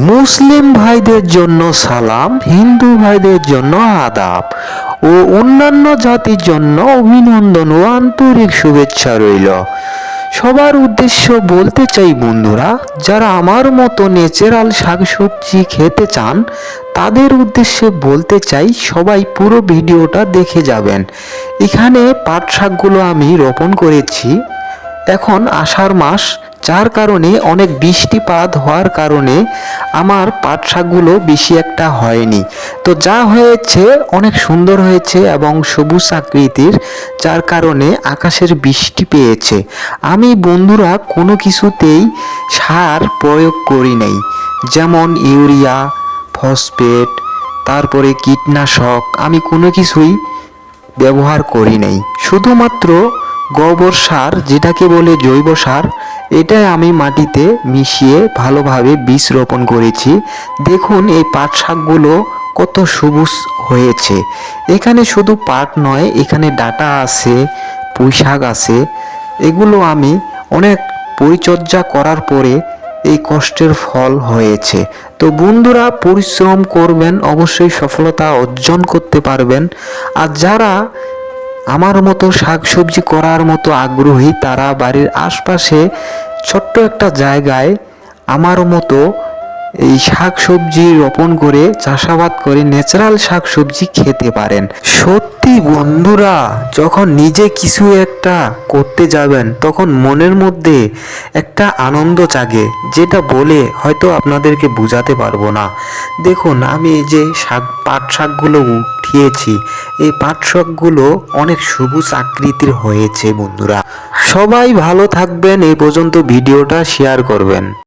মুসলিম ভাইদের জন্য সালাম, হিন্দু ভাইদের জন্য আদাব ও অন্যান্য জাতির জন্য অভিনন্দন ও আন্তরিক শুভেচ্ছা রইল। সবার উদ্দেশ্য বলতে চাই বন্ধুরা, যারা আমার মতো ন্যাচারাল শাকসবজি খেতে চান তাদের উদ্দেশ্যে বলতে চাই সবাই পুরো ভিডিওটা দেখে যাবেন। এখানে পাট শাকগুলো আমি রোপণ করেছি। এখন আষাঢ় মাস, যার কারণে অনেক বৃষ্টিপাত হওয়ার কারণে আমার পাট শাকগুলো বেশি একটা হয়নি। তো যা হয়েছে অনেক সুন্দর হয়েছে এবং সবুজ আকৃতির, যার কারণে আকাশের বৃষ্টি পেয়েছে। আমি বন্ধুরা কোনো কিছুতেই সার প্রয়োগ করি নাই, যেমন ইউরিয়া, ফসফেট, তারপরে কীটনাশক আমি কোনো কিছুই ব্যবহার করি নাই। শুধুমাত্র গোবর সার, যেটাকে বলে জৈব সার, এটাই আমি মাটিতে মিশিয়ে ভালোভাবে বীজ রোপণ করেছি। দেখুন এই পাট শাকগুলো কত সবুজ হয়েছে। এখানে শুধু পাট নয়, এখানে ডাঁটা আছে, পুঁই শাক আছে। এগুলো আমি অনেক পরিচর্যা করার পরে এই কষ্টের ফল হয়েছে। তো বন্ধুরা, পরিশ্রম করবেন, অবশ্যই সফলতা অর্জন করতে পারবেন। আর যারা আমার মতো শাকসবজি করার মতো আগ্রহী, তারা বাড়ির আশপাশে ছোট্ট একটা জায়গায় আমার মতো এই শাকসবজি রোপণ করে চাষাবাদ করে ন্যাচারাল শাকসবজি খেতে পারেন। সত্যি বন্ধুরা, যখন নিজে কিছু একটা করতে যাবেন তখন মনের মধ্যে একটা আনন্দ জাগে, যেটা বলে হয়তো আপনাদেরকে বোঝাতে পারবো না। দেখুন আমি এই যে পাট শাকগুলো উঠিয়েছি, এই পাট শাকগুলো অনেক সবুজ আকৃতির হয়েছে বন্ধুরা। সবাই ভালো থাকবেন, এই পর্যন্ত ভিডিওটা শেয়ার করবেন।